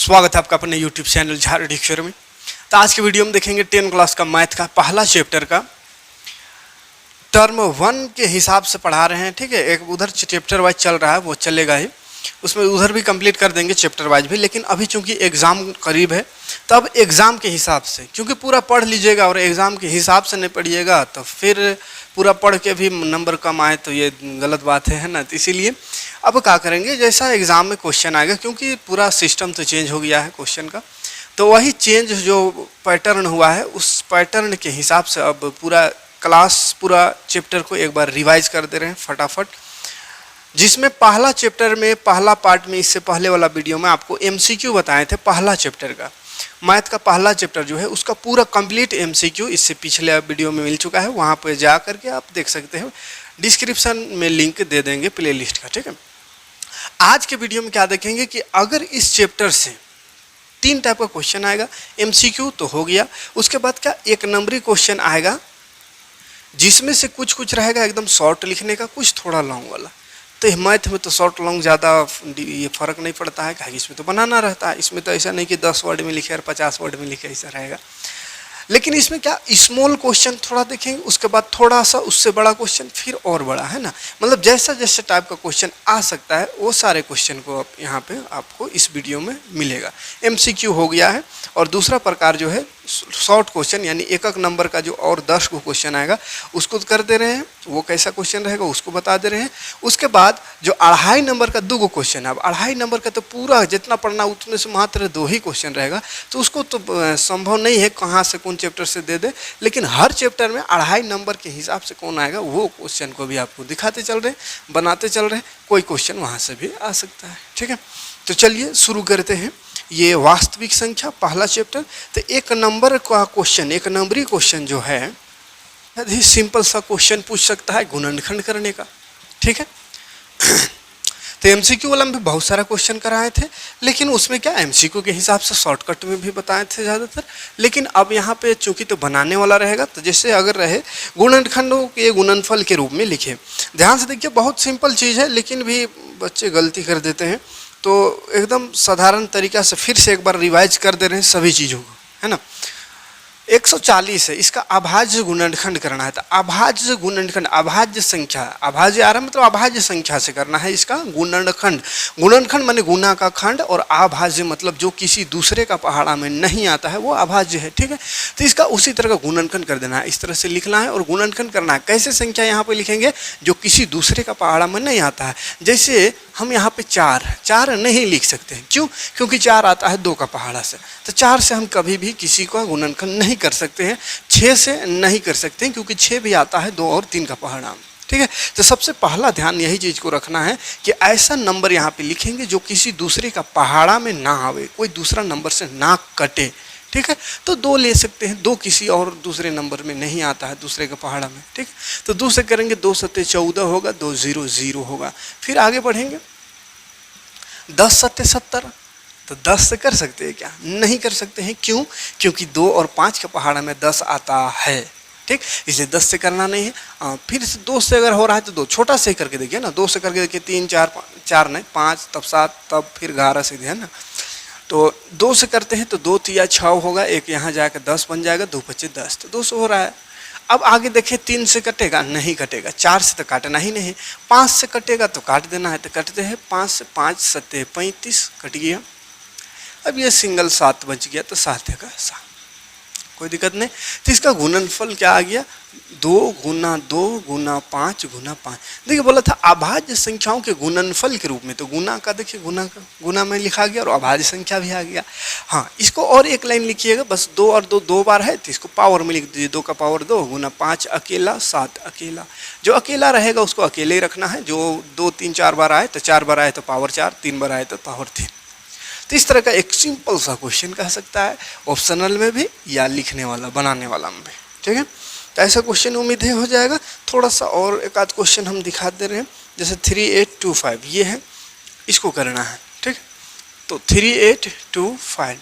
स्वागत है आपका अपने YouTube चैनल झार डिक्शनरी में। तो आज के वीडियो में देखेंगे 10 क्लास का मैथ का पहला चैप्टर का टर्म 1 के हिसाब से पढ़ा रहे हैं। ठीक है, एक उधर चैप्टर वाइज चल रहा है, वो चलेगा ही, उसमें उधर भी कंप्लीट कर देंगे चैप्टर वाइज भी। लेकिन अभी चूंकि एग्ज़ाम करीब है तो अब एग्ज़ाम के हिसाब से, क्योंकि पूरा पढ़ लीजिएगा और एग्ज़ाम के हिसाब से नहीं पढ़िएगा तो फिर पूरा पढ़ के भी नंबर कम आए तो ये गलत बात है ना। तो इसीलिए अब क्या करेंगे, जैसा एग्ज़ाम में क्वेश्चन आएगा, क्योंकि पूरा सिस्टम तो चेंज हो गया है क्वेश्चन का, तो वही चेंज जो पैटर्न हुआ है उस पैटर्न के हिसाब से अब पूरा क्लास पूरा चैप्टर को एक बार रिवाइज कर दे रहे हैं फटाफट। जिसमें पहला चैप्टर में पहला पार्ट में, इससे पहले वाला वीडियो में आपको एमसीक्यू बताए थे पहला चैप्टर का, मैथ का पहला चैप्टर जो है उसका पूरा कंप्लीट एमसीक्यू इससे पिछले वीडियो में मिल चुका है। वहाँ पर जा करके आप देख सकते हैं, डिस्क्रिप्शन में लिंक दे देंगे प्लेलिस्ट का। ठीक है, आज के वीडियो में क्या देखेंगे कि अगर इस चैप्टर से 3 टाइप का क्वेश्चन आएगा, एमसीक्यू तो हो गया, उसके बाद क्या एक नंबरी क्वेश्चन आएगा जिसमें से कुछ रहेगा एकदम शॉर्ट लिखने का, कुछ थोड़ा लॉन्ग वाला। तो मैथ में तो शॉर्ट लॉन्ग ज़्यादा ये फ़र्क नहीं पड़ता है, क्योंकि इसमें तो बनाना रहता है। इसमें तो ऐसा नहीं कि 10 वर्ड में लिखे और 50 वर्ड में लिखे, ऐसा रहेगा। लेकिन इसमें क्या स्मॉल क्वेश्चन थोड़ा देखेंगे, उसके बाद थोड़ा सा उससे बड़ा क्वेश्चन, फिर और बड़ा, है ना। मतलब जैसा जैसा टाइप का क्वेश्चन आ सकता है वो सारे क्वेश्चन को आप यहाँ पे आपको इस वीडियो में मिलेगा। एमसीक्यू हो गया है, और दूसरा प्रकार जो है शॉर्ट क्वेश्चन, यानी एक एक नंबर का जो और 10 को क्वेश्चन आएगा उसको कर दे रहे हैं। वो कैसा क्वेश्चन रहेगा उसको बता दे रहे हैं। उसके बाद जो 2.5 नंबर का 2 क्वेश्चन है, अब 2.5 नंबर का तो पूरा जितना पढ़ना उतने से मात्र 2 ही क्वेश्चन रहेगा, तो उसको तो संभव नहीं है कहाँ से कौन चैप्टर से दे दे। लेकिन हर चैप्टर में 2.5 नंबर के हिसाब से कौन आएगा वो क्वेश्चन को भी आपको दिखाते चल रहे हैं, बनाते चल रहे हैं। कोई क्वेश्चन वहाँ से भी आ सकता है। ठीक है, तो चलिए शुरू करते हैं। ये वास्तविक संख्या पहला चैप्टर। तो एक नंबर का क्वेश्चन, एक नंबरी क्वेश्चन जो है यदि सिंपल सा क्वेश्चन पूछ सकता है गुणनखंड करने का। ठीक है, तो एमसीक्यू वाला में भी बहुत सारा क्वेश्चन कराए थे, लेकिन उसमें क्या एमसीक्यू के हिसाब से शॉर्टकट में भी बताए थे ज़्यादातर। लेकिन अब यहाँ पे चूंकि तो बनाने वाला रहेगा, तो जैसे अगर रहे गुणनखंडों के गुणनफल के रूप में लिखे, ध्यान से देखिए, बहुत सिंपल चीज़ है लेकिन भी बच्चे गलती कर देते हैं। तो एकदम साधारण तरीक़ा से फिर से एक बार रिवाइज कर दे रहे हैं सभी चीज़ों को, है ना। 140 है, इसका अभाज्य गुणनखंड करना है। तो अभाज्य गुणनखंड, अभाज्य संख्या, अभाज्य आ रहा है मतलब अभाज्य संख्या से करना है इसका गुणनखंड। गुणनखंड माने गुना का खंड, और अभाज्य मतलब जो किसी दूसरे का पहाड़ा में नहीं आता है वो अभाज्य है। ठीक है, तो इसका उसी तरह का गुणनखंड कर देना है, इस तरह से लिखना है और गुणनखंड करना है। कैसे संख्या यहाँ पे लिखेंगे, जो किसी दूसरे का पहाड़ा में नहीं आता है। जैसे हम यहाँ पे 4 नहीं लिख सकते हैं, क्यों? क्योंकि 4 आता है 2 का पहाड़ा से, तो 4 से हम कभी भी किसी का गुणनखंड नहीं कर सकते हैं। 6 से नहीं कर सकते हैं, क्योंकि 6 भी आता है 2 और 3 का पहाड़ा में। ठीक है, तो सबसे पहला ध्यान यही चीज़ को रखना है कि ऐसा नंबर यहाँ पे लिखेंगे जो किसी दूसरे का पहाड़ा में ना आवे, कोई दूसरा नंबर से ना कटे। ठीक है, तो 2 ले सकते हैं, 2 किसी और दूसरे नंबर में नहीं आता है दूसरे के पहाड़ा में। ठीक, तो 2 से करेंगे, 2 सत्ते 14 होगा, 2 0 0 होगा। फिर आगे बढ़ेंगे, 10 सत्ते 70, तो 10 से कर सकते हैं क्या? नहीं कर सकते हैं, क्यों? क्योंकि 2 और 5 के पहाड़ा में 10 आता है। ठीक, इसलिए 10 से करना नहीं है। फिर से 2 से अगर हो रहा है तो 2 छोटा से करके देखिए ना, 2 से करके देखिए 3 4 नहीं 5, तब 7, तब फिर 11 से, है ना। तो 2 से करते हैं तो 2 3 6 होगा, एक यहाँ जाकर 10 बन जाएगा, 2 5 10, तो 2 से हो रहा है। अब आगे देखिए, 3 से कटेगा, नहीं कटेगा। 4 से तो काटना ही नहीं, 5 से कटेगा तो काट देना है, तो कटते हैं 5 से, 5 सत्ते 35, कट गया। अब ये सिंगल 7 बच गया, तो 7 का 7, कोई दिक्कत नहीं। तो इसका गुणनफल क्या आ गया, 2 गुना 2 गुना 5 गुना 5। देखिए बोला था अभाज्य संख्याओं के गुणनफल के रूप में, तो गुना का देखिए गुना में लिखा गया और अभाज्य संख्या भी आ गया। हाँ, इसको और एक लाइन लिखिएगा, बस 2 और 2 2 बार है, तो इसको पावर में लिख दीजिए। 2 का पावर 2 गुना 5 अकेला, 7 अकेला। जो अकेला रहेगा उसको अकेले ही रखना है, जो 2 3 4 बार आए तो 4 बार आए तो पावर 4, 3 बार आए तो पावर 3। तो इस तरह का एक सिंपल सा क्वेश्चन कह सकता है, ऑप्शनल में भी या लिखने वाला बनाने वाला में भी। ठीक है, तो ऐसा क्वेश्चन उम्मीद है हो जाएगा। थोड़ा सा और एक आध क्वेश्चन हम दिखा दे रहे हैं, जैसे 3825 ये है, इसको करना है। ठीक, तो 3825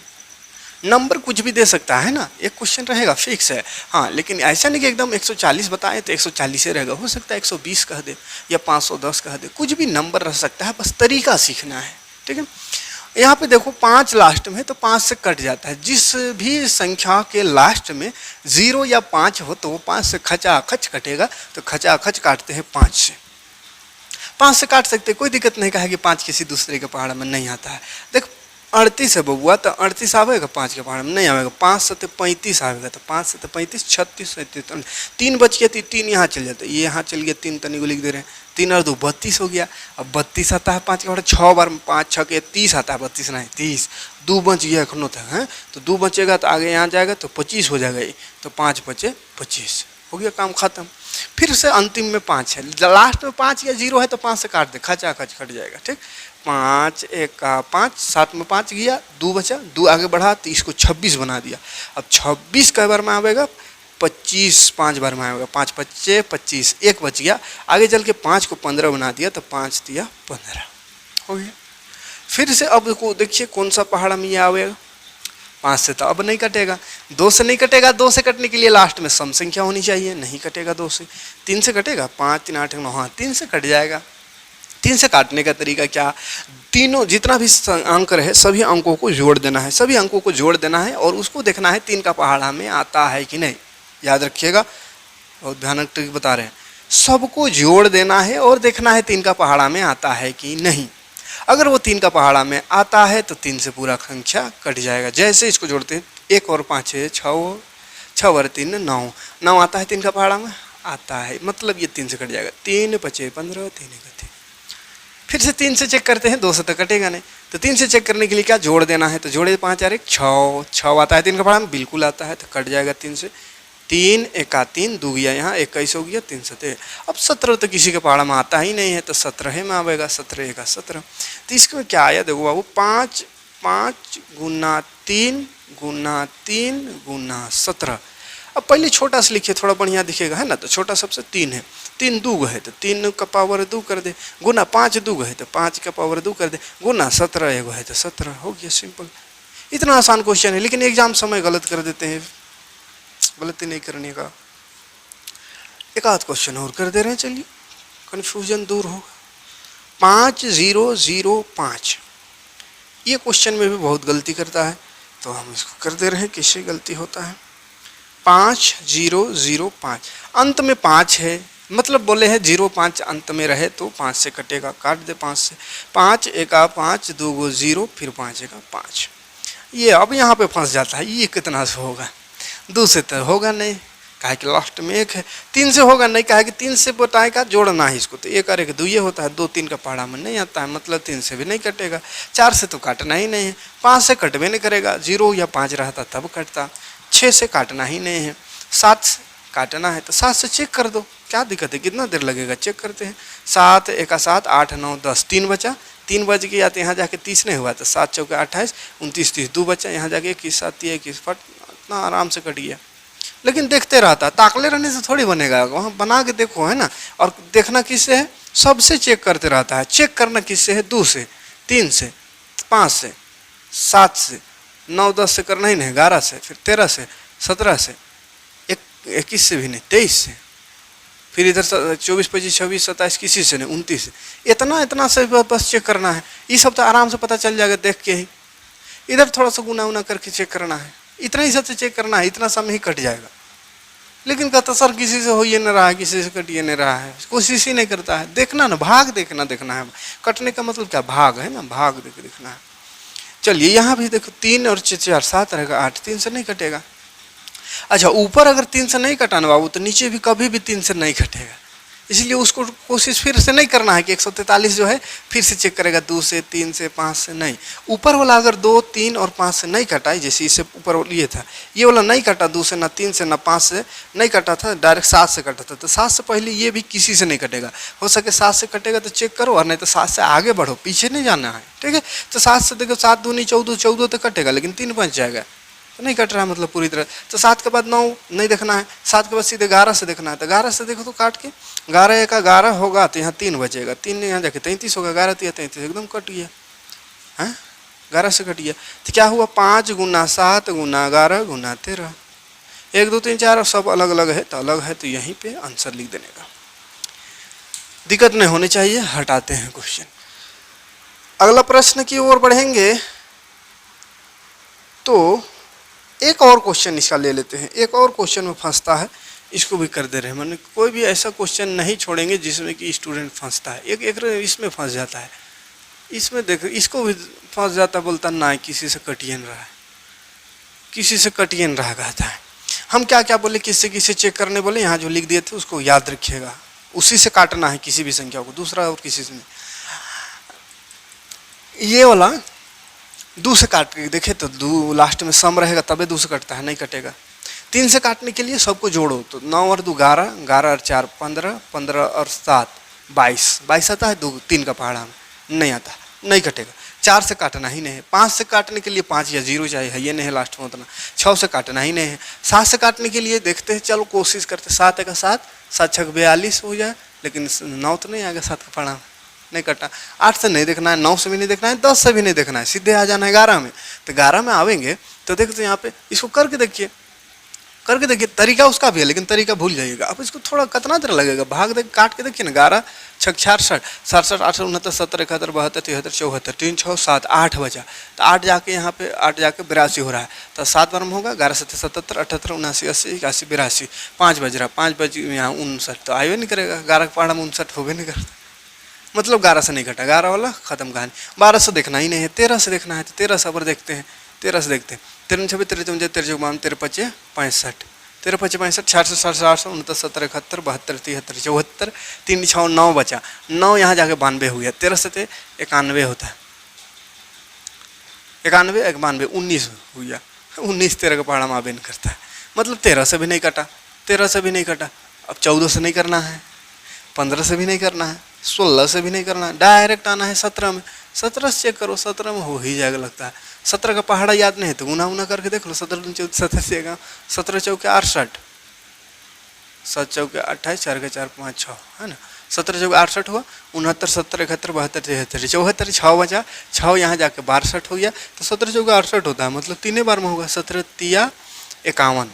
नंबर कुछ भी दे सकता है ना, एक क्वेश्चन रहेगा फिक्स है। हाँ, लेकिन ऐसा नहीं कि एकदम 140 बताए तो 140 रहेगा, हो सकता है 120 कह दे या 510 कह दे, कुछ भी नंबर रह सकता है, बस तरीका सीखना है। ठीक है, यहाँ पे देखो 5 लास्ट में है तो 5 से कट जाता है। जिस भी संख्या के लास्ट में 0 या 5 हो तो वो 5 से खचाखच कटेगा, तो खचाखच काटते हैं 5 से। 5 से काट सकते, कोई दिक्कत नहीं, कहा कि 5 किसी दूसरे के पहाड़ में नहीं आता है। देख 38 है बबुआ, तो 38 आवेगा 5 के पहाड़ में नहीं आवेगा। 5 से 35 आवेगा, तो 5 से 35 36 37 3 बच गया, 3 यहाँ चल जाता है, ये यहाँ चल गया, 3 तनी को लिख दे रहे हैं, 3 और 2 32 हो गया। अब 32 आता है 5 के पहाड़, 6 बार 5 6 के 30 आता है, 32 नहीं 30, 2 बच गया एखनो तक है, तो 2 बचेगा तो आगे यहाँ जाएगा तो 25 हो जाएगा, तो 5 बचे 25, हो गया काम खत्म। फिर से अंतिम में 5 है, लास्ट में 5 या 0 है तो 5 से काट दे, खचाखच कट जाएगा। ठीक, 5 1 का 5, 7 में 5 गया, 2 बचा, 2 आगे बढ़ा तो इसको 26 बना दिया। अब 26 कई बार में आवेगा, 25 5 बार में आएगा, 5 बच्चे 25, 1 बच गया, आगे चल के 5 को 15 बना दिया, तो 5 दिया 15, हो गया। फिर से अब को देखिए कौन सा पहाड़ में ये आवेगा, 5 से तो अब नहीं कटेगा, 2 से नहीं कटेगा, 2 से कटने के लिए लास्ट में सम संख्या होनी चाहिए, नहीं कटेगा 2 से। 3 से कटेगा, 5 3 8 9, हाँ 3 से कट जाएगा। 3 से काटने का तरीका क्या, तीनों जितना भी अंक रहे सभी अंकों को जोड़ देना है, सभी अंकों को जोड़ देना है और उसको देखना है 3 का पहाड़ा में आता है कि नहीं। याद रखिएगा, बहुत भयानक ट्रिक बता रहे हैं, सबको जोड़ देना है और देखना है 3 का पहाड़ा में आता है कि नहीं। अगर वो 3 का पहाड़ा में आता है तो 3 से पूरा संख्या कट जाएगा। जैसे इसको जोड़ते हैं, 1 और 5 है 6, 6 और 3 9, 9 आता है 3 का पहाड़ा में, आता है, मतलब ये 3 से कट जाएगा, 3 5 15 3 1। फिर से 3 से चेक करते हैं, 2 से तो कटेगा नहीं, तो 3 से चेक करने के लिए क्या जोड़ देना है, तो जोड़े 5 और 1 6, 6 आता है 3 का पहाड़ा में, बिल्कुल आता है, तो कट जाएगा 3 से। 3 1 3, 2 गया यहाँ, 21 हो गया, 3 7। अब 17 तो किसी के पहाड़ा में आता ही नहीं है, तो 17 में आवेगा, 17 1 17। तो इसमें क्या आया देखो बाबू, 5 5 गुना 3 गुना 3 गुना 17। अब पहले छोटा से लिखिए, थोड़ा बढ़िया दिखेगा, है ना। तो छोटा सबसे 3 है, 3 2 है तो 3 का पावर 2 कर दे, गुना 5 2 है तो 5 का पावर 2 कर दे, गुना 17 1 है तो 17, हो गया, सिंपल। इतना आसान क्वेश्चन है, लेकिन एग्जाम समय गलत कर देते हैं, गलती नहीं करने का। एक आध क्वेश्चन और कर दे रहे हैं, चलिए कन्फ्यूजन दूर होगा। 5 0 0 5, ये क्वेश्चन में भी बहुत गलती करता है, तो हम इसको कर दे रहे हैं, किससे गलती होता है। 5 0 0 5, अंत में 5 है, मतलब बोले हैं 0 5 अंत में रहे तो 5 से कटेगा, काट दे 5 से। 5 1 5, 2 0, फिर 5 1 5। ये अब यहाँ पे फंस जाता है, ये कितना से होगा, 2 से तो होगा नहीं, काहे कि लास्ट में 1 है। 3 से होगा नहीं, काहे कि 3 से बताएगा जोड़ना है इसको, तो 1 और 1 2 ये होता है, 2 3 का पहाड़ा में नहीं आता है, मतलब 3 से भी नहीं कटेगा। 4 से तो काटना ही नहीं है, 5 से कटवे नहीं करेगा, 0 या 5 रहता तब कटता। 6 से काटना ही नहीं है, 7 से काटना है, तो 7 से चेक कर दो, क्या दिक्कत है, कितना देर लगेगा, चेक करते हैं। 7 1 7 8 9 10, 3 बचा, 3 बच गया तो यहाँ जाके 30 नहीं हुआ, तो 7 चौके 28 29 30, 2 बचा, यहाँ जाके 21 7 21 फट, इतना आराम से कट गया। लेकिन देखते रहता, ताकले रहने से थोड़ी बनेगा, वहाँ बना के देखो, है ना। और देखना किससे है, सबसे चेक करते रहता है। चेक करना किससे है, 2 से 3 से 5 से 7 से 9 10 से करना ही नहीं, 11 से, फिर 13 से 17 से, 21 से भी नहीं, 23 से, फिर इधर 24 25 26 27 किसी से नहीं, 29 से, इतना से बस चेक करना है। ये सब तो आराम से पता चल जाएगा देख के ही। इधर थोड़ा सा गुना उना करके चेक करना है, इतना ही सबसे चेक करना है, इतना समय ही कट जाएगा। लेकिन कहता सर किसी से हो ये नहीं रहा है, किसी से कट ये नहीं रहा है, कोशिश ही नहीं करता है। देखना ना, भाग देखना है, कटने का मतलब क्या, भाग है ना, भाग देखना है। चलिए यहाँ भी देखो, 3 और 4 7 रहेगा, 8, 3 से नहीं कटेगा। अच्छा, ऊपर अगर 3 से नहीं कटाना बाबू, तो नीचे भी कभी भी 3 से नहीं कटेगा, इसलिए उसको कोशिश फिर से नहीं करना है कि 143 जो है फिर से चेक करेगा, 2 से 3 से 5 से नहीं। ऊपर वाला अगर 2 3 और 5 से नहीं कटा, जैसे इससे ऊपर ये था, ये वाला नहीं कटा, 2 से ना 3 से ना 5 से नहीं कटा था, डायरेक्ट 7 से कटा था, तो 7 से पहले ये भी किसी से नहीं कटेगा। हो सके 7 से कटेगा तो चेक करो, और नहीं तो 7 से आगे बढ़ो, पीछे नहीं जाना है, ठीक है। तो 7 से देखो, 7 दूनी 14, 14 तो कटेगा, लेकिन 3 बच जाएगा, तो नहीं कट रहा है मतलब पूरी तरह। तो 7 के बाद 9 नहीं देखना है, 7 के बाद सीधे 11 से देखना है, तो 11 से देखो तो काट के 11 1 11 होगा, तो यहाँ 3 बचेगा, 3 यहाँ जाके 33 होगा, 11 3 33, एकदम कट गया, हैं 11 से कट गया। तो क्या हुआ, 5 गुना 7 गुना 11 गुना 13, 1 2 3 4 सब अलग अलग है, तो अलग है, तो यहीं पे आंसर लिख देने का, दिक्कत नहीं होनी चाहिए। हटाते हैं क्वेश्चन। अगला प्रश्न की ओर बढ़ेंगे तो एक और क्वेश्चन इसका ले लेते हैं। एक और क्वेश्चन में फंसता है, इसको भी कर दे रहे हैं। मैंने कोई भी ऐसा क्वेश्चन नहीं छोड़ेंगे जिसमें कि स्टूडेंट फंसता है। एक इसमें फंस जाता है, इसमें देखो इसको भी फंस जाता है, बोलता ना किसी से कटियन रहा है, किसी से कटियन रहा कहता है। हम क्या क्या बोले, किससे किससे चेक करने बोले, यहाँ जो लिख दिए थे उसको याद रखिएगा, उसी से काटना है किसी भी संख्या को, दूसरा और किसी से नहीं। ये वाला दो से काट के देखे तो दो लास्ट में सम रहेगा तबे दो से कटता है, नहीं कटेगा। 3 से काटने के लिए सबको जोड़ो तो 9 और 2 11, 11 और 4 15, 15 और 7 22, 22 आता है। 2 3 का पहाड़ा में नहीं आता, नहीं कटेगा। 4 से काटना ही नहीं है। 5 से काटने के लिए 5 या 0 चाहिए है, ये नहीं है लास्ट में उतना। 6 से काटना ही नहीं है। 7 से काटने के लिए देखते हैं, चलो कोशिश करते। 7 का 7, 7 6 42 हो जाए, लेकिन 9 तो नहीं आएगा 7 का पहाड़ा में, नहीं कटा। 8 से नहीं देखना है, 9 से भी नहीं देखना है, 10 से भी नहीं देखना है, सीधे आ जाना है 11 में। तो 11 में आवेंगे तो देखते हैं यहाँ पे, इसको करके देखिए, करके देखिए। तरीका उसका भी है लेकिन तरीका भूल जाइएगा। अब इसको थोड़ा कितना देर लगेगा, भाग देख काट के देखिए ना। 11 6 66, 67 68 69 70 71 72 73 74, 3 6 7 8 बचा। तो 8 जाके यहाँ पे 8 जाके 82 हो रहा है। तो 7 बार में होगा 11 7 77 78 79 80 81 82, 5 बज रहा, 5 बज यहाँ 59, तो आए नहीं करेगा। 11 के पहाड़ा में 59 हो भी नहीं करता, मतलब 11 से नहीं घटा, 11 वाला खत्म कहानी। 12 से देखना ही नहीं है, 13 से देखना है। तो 13 से अब देखते हैं, 13 से देखते हैं। 13 26 13 54 13 54 13 25 65, 13 25 65 66 67 68 69 70 71 72 73 74, 3 6 9 बचा। 9 यहाँ जाके 92 हो गया। 13 से 91 होता है, 91 91 19 हो गया। 19 13 का पहाड़ा माबेन करता है, मतलब 13 से भी नहीं कटा, 13 से भी नहीं कटा। अब 14 से नहीं करना है, 15 से भी नहीं करना है, 16 से भी नहीं करना है, डायरेक्ट आना है 17 में। 17 से चेक करो, 17 में हो ही जाएगा लगता है। 17 का पहाड़ा याद नहीं है तो गुना उना करके देख लो। 17 14 17 17 चौके 68, 7 चौके 28, 4 के 4 5 6 है ना। 17 चौके 68 हुआ। 69 70 71 72 73 74, 6 बचा। 6 यहाँ जाके 62 हो गया। तो 17 चौके 68 होता है, मतलब 3 बार में होगा। 17 तिया 51,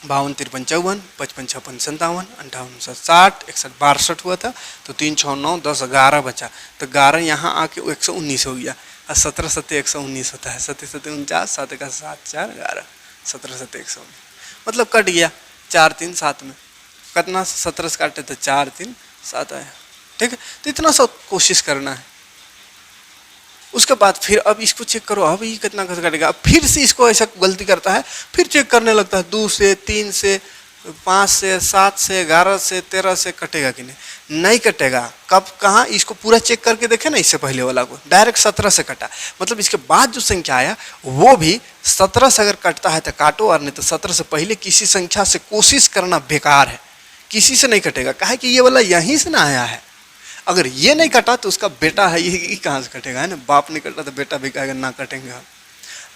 52 53 54, 55 56 57, 58 60 61 62 हुआ था। तो 3 6 9 10 11 बचा। तो 11 यहाँ आके 119 हो गया। और 17 7 119 होता है। 7 7 49, 7 का 7 4 11, 17 7 119, मतलब कट गया 4 3 7 में। कितना 17 से काटे तो 4 3 7 आया, ठीक है। तो इतना सब कोशिश करना है। उसके बाद फिर अब इसको चेक करो, अब ये कितना कटेगा। फिर से इसको ऐसा गलती करता है, फिर चेक करने लगता है 2 से 3 से 5 से 7 से 11 से 13 से कटेगा कि नहीं, नहीं कटेगा। कब कहाँ इसको पूरा चेक करके देखे ना, इससे पहले वाला को डायरेक्ट 17 से कटा, मतलब इसके बाद जो संख्या आया वो भी 17 से अगर कटता है तो काटो, और नहीं तो 17 से पहले किसी संख्या से कोशिश करना बेकार है, किसी से नहीं कटेगा। कहा कि ये वाला यहीं से ना आया है, अगर ये नहीं कटा तो उसका बेटा है, ये कहाँ से कटेगा, है ना। बाप नहीं कटा तो बेटा भी कहेगा ना कटेंगे।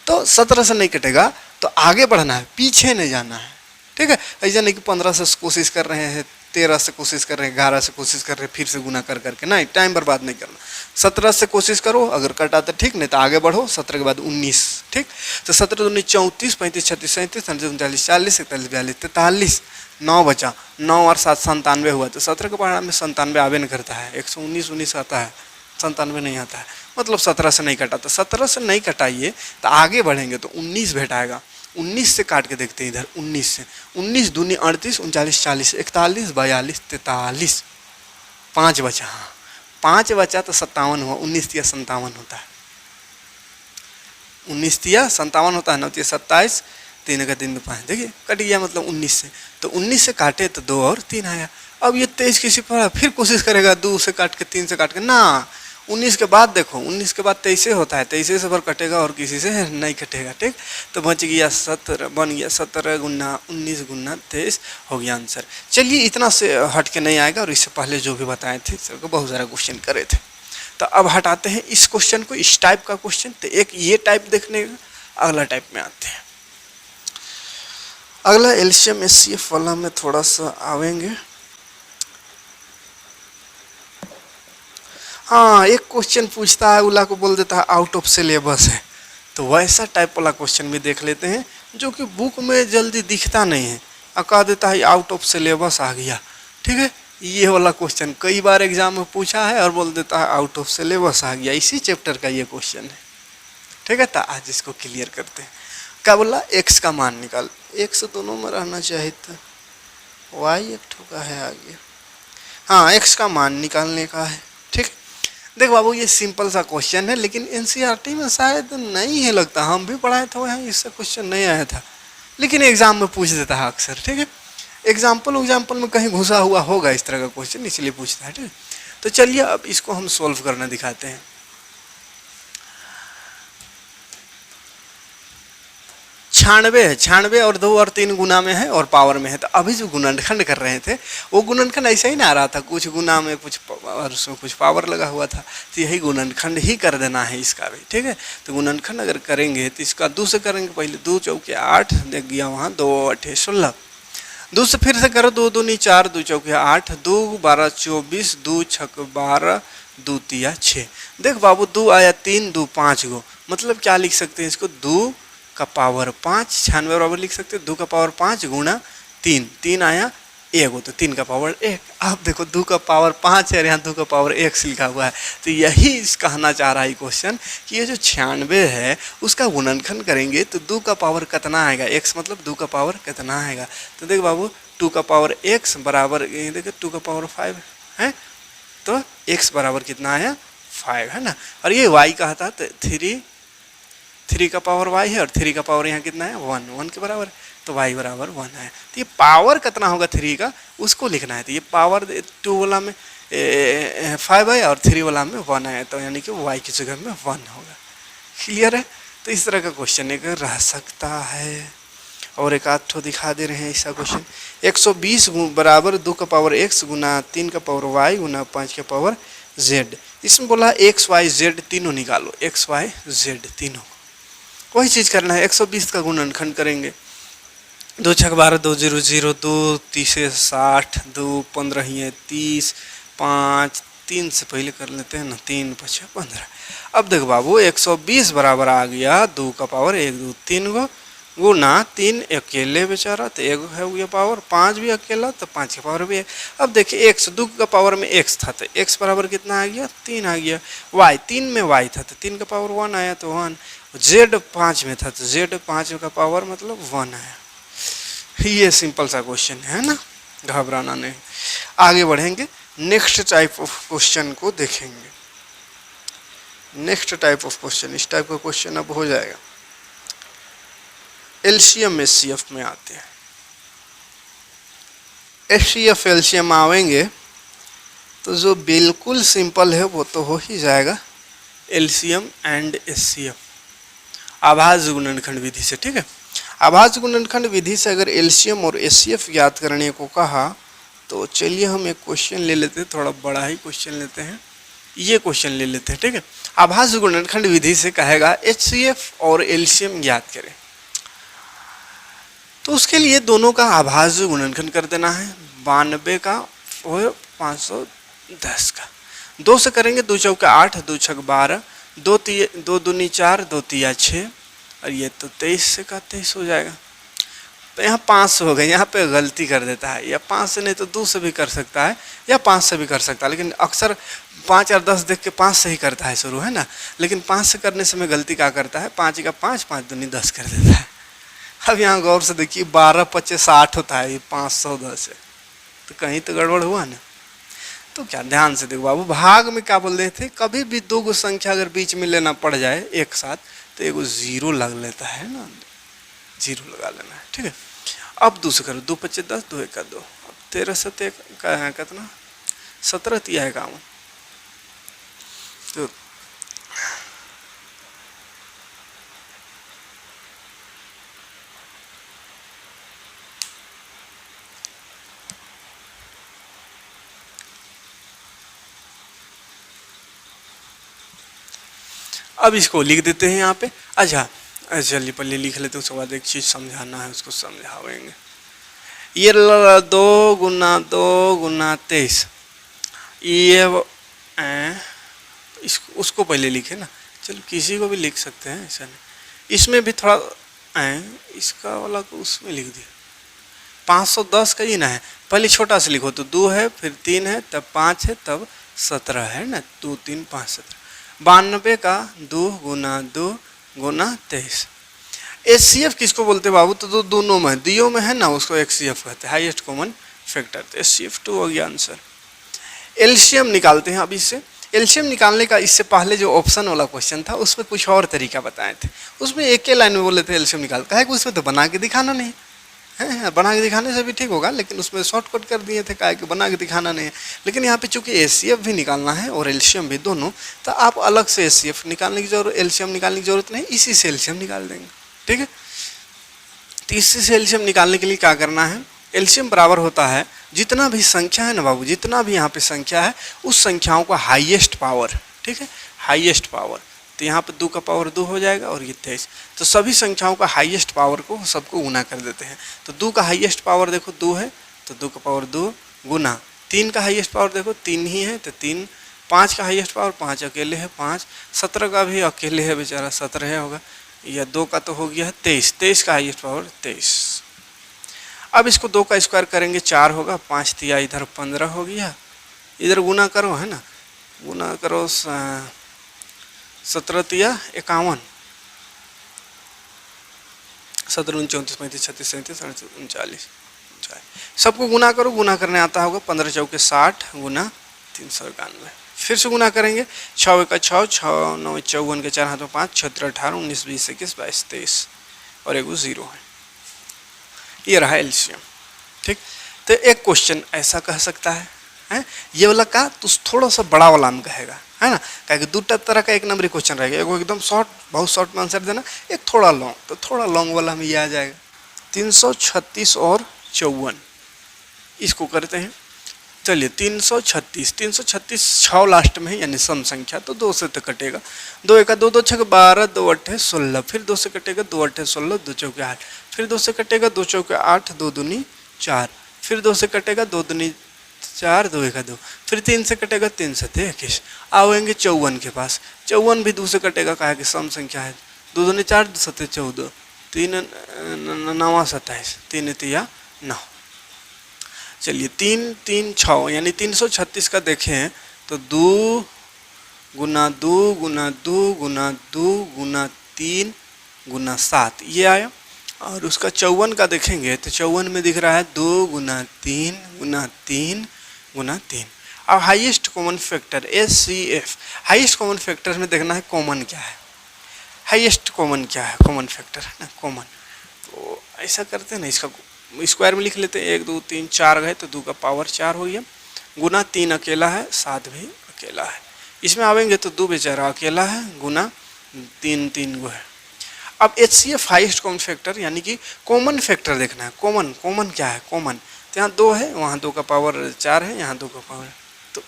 तो 17 से नहीं कटेगा तो आगे बढ़ना है, पीछे नहीं जाना है, ठीक है। ऐसा नहीं कि 15 से कोशिश कर रहे हैं, 13 से कोशिश कर रहे हैं, 11 से कोशिश कर रहे हैं, फिर से गुना कर करके, नहीं, टाइम बर्बाद नहीं करना। 17 से कोशिश करो, अगर कटा तो ठीक, नहीं तो आगे बढ़ो। 17 के बाद 19, ठीक। तो 17 19 34 35 36 37 39 40 41 42 43, 9 बचा। 9 और 7 97 हुआ। तो 17 के पहाड़ा में 97 आवे नहीं करता है। 119 19 आता है, 97 नहीं आता है, मतलब 17 से नहीं कटा। तो 17 से नहीं कटाइए तो आगे बढ़ेंगे तो 19 भेटाएगा। 19 से काट के देखते हैं इधर, 19 से 19 दूनी 38 39 40 41 42 43, 5 बचा। हाँ 5 बचा तो 57 हुआ। 19 तिया 57 होता है, 19 तिया 57 होता है। 9 तिया 27, 3 का 3 5, देखिए कट गया, मतलब 19 से। तो 19 से काटे तो 2 और 3 आया। अब ये 23 किसी पर फिर कोशिश करेगा 2 से काट के 3 से काट के, ना 19 के बाद देखो, 19 के बाद 23 होता है, 23 से पर कटेगा और किसी से नहीं कटेगा, ठीक। तो बच गया 17, बन गया 17 गुना 19 गुना 23 हो गया आंसर। चलिए इतना से हट के नहीं आएगा, और इससे पहले जो भी बताए थे सबको बहुत सारा क्वेश्चन करे थे। तो अब हटाते हैं इस क्वेश्चन को, इस टाइप का क्वेश्चन। तो एक ये टाइप देखने का, अगला टाइप में आते हैं। अगला एलसीएम एचसीएफ वाला में थोड़ा सा आवेंगे। हाँ एक क्वेश्चन पूछता है, उला को बोल देता है आउट ऑफ सिलेबस है। तो वैसा टाइप वाला क्वेश्चन भी देख लेते हैं, जो कि बुक में जल्दी दिखता नहीं है, और कह देता है आउट ऑफ सिलेबस आ गया, ठीक है। ये वाला क्वेश्चन कई बार एग्जाम में पूछा है और बोल देता है आउट ऑफ सिलेबस आ गया, इसी चैप्टर का ये क्वेश्चन है। ठीक है, तो आज इसको क्लियर करते हैं। क्या बोला, एक्स का मान निकाल, एक्स दोनों में रहना चाहिए था, वाई एक ठोका है आगे, हाँ एक्स का मान निकालने का है। ठीक है, देख बाबू ये सिंपल सा क्वेश्चन है, लेकिन एनसीईआरटी में शायद नहीं है लगता, हम भी पढ़ाए थे वहाँ इससे क्वेश्चन नहीं आया था, लेकिन एग्जाम में पूछ देता है अक्सर। ठीक है, एग्जाम्पल में कहीं घुसा हुआ होगा इस तरह का क्वेश्चन, इसलिए पूछता है। ठीक है, तो चलिए अब इसको हम सोल्व करना दिखाते हैं। 96 है, 96 और 2 और 3 गुना में है और पावर में है। तो अभी जो गुणनखंड कर रहे थे वो गुणनखंड ऐसा ही ना आ रहा था, कुछ गुना में कुछ और उसमें कुछ पावर लगा हुआ था, तो यही गुणनखंड ही कर देना है इसका भी। ठीक है, तो गुणनखंड अगर करेंगे तो इसका 2 से करेंगे, पहले 2 चौके 8 देख गया वहाँ, 2 8 16, 2 से फिर से करो, 2 दूनी 4, 2 चौके 8, 2 12 24, 2 छक 12, 2 तिया 6। देख बाबू 2 आया 3, 2 5 गो, मतलब क्या लिख सकते हैं इसको, 2 का पावर 5, 96 बराबर लिख सकते हैं 2 का पावर 5 गुणा 3, 3 आया 1 हो तो 3 का पावर 1। अब देखो 2 का पावर 5 है और यहाँ 2 का पावर 1 लिखा हुआ है, तो यही कहना चाह रहा है क्वेश्चन कि ये जो 96 है उसका गुणनखंड करेंगे तो 2 का पावर कितना आएगा, x मतलब 2 का पावर कितना आएगा। तो देख बाबू 2 का पावर x बराबर, देखो 2 का पावर 5 है, तो x बराबर कितना आया 5 है ना, और ये y कहा था तो 3 का पावर y है और 3 का पावर यहाँ कितना है 1 के बराबर, तो y बराबर 1 है। तो ये पावर कितना होगा 3 का उसको लिखना है, तो ये पावर 2 वाला में 5 है और 3 वाला में 1 है, तो यानी कि y की जगह में 1 होगा। क्लियर है, तो इस तरह का क्वेश्चन एक रह सकता है। और एक आध ठो दिखा दे रहे हैं ऐसा क्वेश्चन, 120 बराबर 2 का पावर x गुना 3 का पावर y गुना 5 का पावर z। इसमें बोला x y z तीनों निकालो, x y z तीनों, वही चीज़ करना है। 120 का गुणनखंड करेंगे, 2 छक 12, 2 0 0, 2 30 60, 2 15 ही 30, 5 3 से पहले कर लेते हैं ना, 3 5 15। अब देख बाबू 120 बराबर आ गया 2 का पावर 1 2 3 गो गुना 3 अकेले बेचारा तो 1 है हो गया पावर, 5 भी अकेला तो 5 का पावर भी 1। अब देखिए x 2 का पावर में x था तो x बराबर कितना आ गया 3 आ गया, y 3 में y था तो 3 का पावर 1 आया तो 1, z 5 में था तो z 5 का पावर मतलब 1 आया। ये सिंपल सा क्वेश्चन है ना, घबराना नहीं। आगे बढ़ेंगे, नेक्स्ट टाइप ऑफ क्वेश्चन को देखेंगे। नेक्स्ट टाइप ऑफ क्वेश्चन, इस टाइप का क्वेश्चन अब हो जाएगा एलसीएम एचसीएफ में आते हैं। एचसीएफ एलसीएम आवेंगे तो जो बिल्कुल सिंपल है वो तो हो ही जाएगा एलसीएम एंड एचसीएफ, आभाज्य गुणनखंड विधि से। ठीक है, आभाज्य गुणनखंड विधि से अगर एलसीएम और एचसीएफ ज्ञात करने को कहा तो चलिए हम एक क्वेश्चन ले लेते हैं, थोड़ा बड़ा ही क्वेश्चन लेते हैं, ये क्वेश्चन ले लेते हैं। ठीक है, आभाज्य गुणनखंड विधि से कहेगा एचसीएफ और एलसीएम ज्ञात करें, तो उसके लिए दोनों का आभाज्य गुणनखंड कर देना है, 92 का और 510 का। 2 से करेंगे, 2 चौका 8, 2 छक 12, 2 दूनी 4, 2 तिया 6, और ये तो 23 से का 23 हो जाएगा। तो यहाँ 5 से हो गए, यहाँ पे गलती कर देता है, या 5 से नहीं तो 2 से भी कर सकता है या 5 से भी कर सकता है, लेकिन अक्सर 5 और 10 देख के 5 से ही करता है शुरू, है ना। लेकिन 5 से करने से मैं गलती क्या करता है, 5 का 5, 5 दूनी 10 कर देता है। अब यहाँ गौर से देखिए 12 25 60 होता है, ये 510 है, तो कहीं तो गड़बड़ हुआ ना। तो क्या ध्यान से देखो बाबू, भाग में क्या बोल रहे थे, कभी भी 2 गो संख्या अगर बीच में लेना पड़ जाए एक साथ तो एगो 0 लग लेता है ना, 0 लगा लेना है। ठीक है, अब 2 से करो, 2 25 10, 2 1 2, अब 13 7 कितना 17 तिया 51, तो अब इसको लिख देते हैं यहाँ पे। अच्छा चलिए पहले लिख लेते हैं, उसके बाद एक चीज़ समझाना है, उसको समझावेंगे। ये 2 गुना 2 गुना 23, ये इसको उसको पहले लिखे ना, चलो किसी को भी लिख सकते हैं, ऐसा नहीं। इसमें भी थोड़ा इसका वाला को उसमें लिख दिया, 510 का ही ना है, पहले छोटा से लिखो तो 2 है, फिर 3 है, तब 5 है, तब 17 है ना, 2 3 5 17। 92 का 2 गुना 2 गुना 23। HCF किसको बोलते बाबू? तो दोनों में, दियो में है ना, उसको HCF कहते हैं, हाईएस्ट कॉमन फैक्टर। तो HCF2 हो गया आंसर। एलसीएम निकालते हैं अब इससे। एलसीएम निकालने का इससे पहले जो ऑप्शन वाला क्वेश्चन था उसमें कुछ और तरीका बताए थे। उसमें एक ही लाइन में बोले थे एलसीएम निकाल, काहे कि उसमें तो बना के दिखाना नहीं है, बना के दिखाने से भी ठीक होगा, लेकिन उसमें शॉर्टकट कर दिए थे, काहे कि बना के दिखाना नहीं है। लेकिन यहाँ पे चूंकि एचसीएफ भी निकालना है और एलसीएम भी दोनों, तो आप अलग से एचसीएफ निकालने की जरूरत, एलसीएम निकालने की जरूरत नहीं, इसी से एलसीएम निकाल देंगे। ठीक है, तो इसी से एलसीएम निकालने के लिए क्या करना है, एलसीएम बराबर होता है जितना भी संख्या है ना बाबू, जितना भी यहाँ पे संख्या है उस संख्याओं का हाईएस्ट पावर। ठीक है, हाईएस्ट पावर, तो यहाँ पे 2 का पावर 2 हो जाएगा और ये 23। तो सभी संख्याओं का हाईएस्ट पावर को सबको गुना कर देते हैं। तो 2 का हाईएस्ट पावर देखो 2 है, तो 2 का पावर 2 गुना 3 का हाईएस्ट पावर देखो 3 ही है, तो 3। 5 का हाईएस्ट पावर 5 अकेले है 5। 17 का भी अकेले है बेचारा, 17 होगा, या 2 का तो हो गया है 23। 23 का हाईएस्ट पावर 23। अब इसको 2 का स्क्वायर करेंगे 4 होगा, 5 तिया इधर 15 हो गया, इधर गुना करो है ना, गुना करो 17 तिया 51, 17 29 35 36 37 38 39 सबको गुना करो, गुना करने आता होगा। 15 चौके 60 गुना 391। फिर से गुना करेंगे, 6 का 6, 6 9 54 के 4 हाथ में 5, 6 18 19 20 21 22 23 और एक 0 है। ये रहा एलसीएम। ठीक, तो एक क्वेश्चन ऐसा कह सकता है, ये वाला का तो थोड़ा सा बड़ा वाला में कहेगा, है ना, कहेगा 2 तरह का एक नंबर क्वेश्चन रहेगा, एगो एकदम शॉर्ट, बहुत शॉर्ट में आंसर देना, एक थोड़ा लॉन्ग, तो थोड़ा लॉन्ग वाला में ये आ जाएगा। 336 और 54 इसको करते हैं। चलिए 336 6 लास्ट में है, यानी सम संख्या, तो 2 से तो कटेगा। 2 1 2 2 6 12 2 8 16, फिर 2 से कटेगा 2 8 16 2 चौके 8, फिर 2 से कटेगा 2 चौके 8 2 दूनी 4, फिर 2 से कटेगा 2 दूनी 4 2 1 2, फिर 3 से कटेगा 3 से 21। आवेंगे 54 के पास, 54 भी 2 से कटेगा, कहा कि सम संख्या है, 2 दूनी 4 2 7 14, 3 9 27, 3 तिया 9। चलिए 3 3 6, यानी 336 का देखें तो 2 गुना 2 गुना 2 गुना 2 गुना 3 गुना 7 ये आया। और उसका 54 का देखेंगे तो 54 में दिख रहा है 2 गुना 3 गुना 3 गुना 3। अब highest common factor HCF, highest common factor में देखना है कॉमन क्या है, हाईएस्ट कॉमन क्या है, कॉमन फैक्टर है ना, कॉमन। तो ऐसा करते हैं ना, इसका स्क्वायर में लिख लेते हैं, 1 2 3 4 गए तो 2 का पावर 4 हो गया, गुना 3 अकेला है, 7 भी अकेला है। इसमें आवेंगे तो 2 बेचारा अकेला है, गुना 3 3 गो है। अब HCF हाईएस्ट कॉमन फैक्टर, यानी कि कॉमन फैक्टर देखना है, कॉमन कॉमन क्या है, कॉमन। तो यहाँ 2 है, वहाँ 2 का पावर 4 है, यहाँ 2 का पावर, तो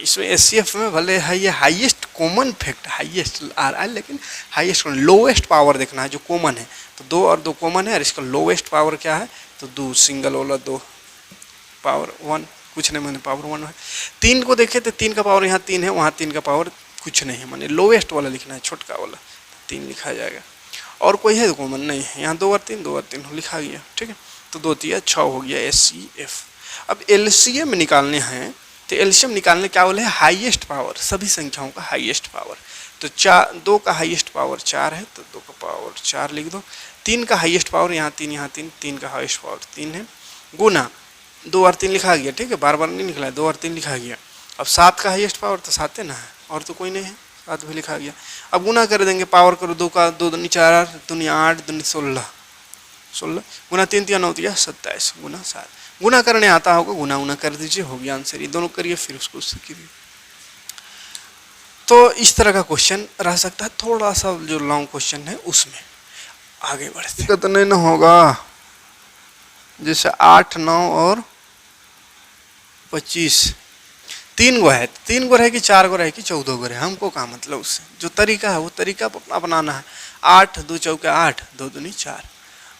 इसमें HCF में भले है ये हाईएस्ट कॉमन फैक्टर, हाईएस्ट आ रहा है, लेकिन हाईएस्ट लोवेस्ट पावर देखना है जो कॉमन है। तो 2 और 2 कॉमन है, और इसका लोवेस्ट पावर क्या है, तो 2 सिंगल वाला 2 पावर 1 कुछ नहीं, मैंने पावर 1 है। 3 को देखे तो 3 का पावर यहाँ 3 है, वहाँ 3 का पावर कुछ नहीं है, मैंने लोवेस्ट वाला लिखना है, छोटका वाला 3 लिखा जाएगा। और कोई है तो कॉमन नहीं है, यहाँ 2 और 3 लिखा गया। ठीक है, तो 2 तिया 6 हो गया HCF। अब LCM निकालने हैं, तो LCM निकालने क्या बोले, हाईएस्ट पावर, सभी संख्याओं का हाईएस्ट पावर। तो 2 का हाईएस्ट पावर 4 है, तो 2 का पावर 4 लिख दो। 3 का हाईएस्ट पावर यहाँ 3 यहाँ 3, 3 का हाईएस्ट पावर 3 है, गुना 2 और 3 लिखा गया। ठीक है, बार बार नहीं लिखा है, 2 और 3 लिखा गया। अब 7 का हाईएस्ट पावर तो 7 है ना, और तो कोई नहीं है, 7 भी लिखा गया। अब गुना कर देंगे, पावर करो 2 का 2 दूनी 4 दूनी 8 दूनी 16 गुना 3 तिया 9 तिया 27 गुना 7। गुना करने आता होगा, गुना उना कर दीजिए, हो गया आंसर। ये दोनों करिए, फिर उसको कीजिए। तो इस तरह का क्वेश्चन रह सकता है, थोड़ा सा जो लॉन्ग क्वेश्चन है उसमें आगे बढ़ते। दिक्कत नहीं ना होगा, जैसे 8 9 और 25 3 गो है, 3 गो रहे कि 4 गो रहे कि 14 गो रहे, हमको क्या मतलब उससे, जो तरीका है वो तरीका अपनाना है। 8 2 चौके 8 2 दूनी 4,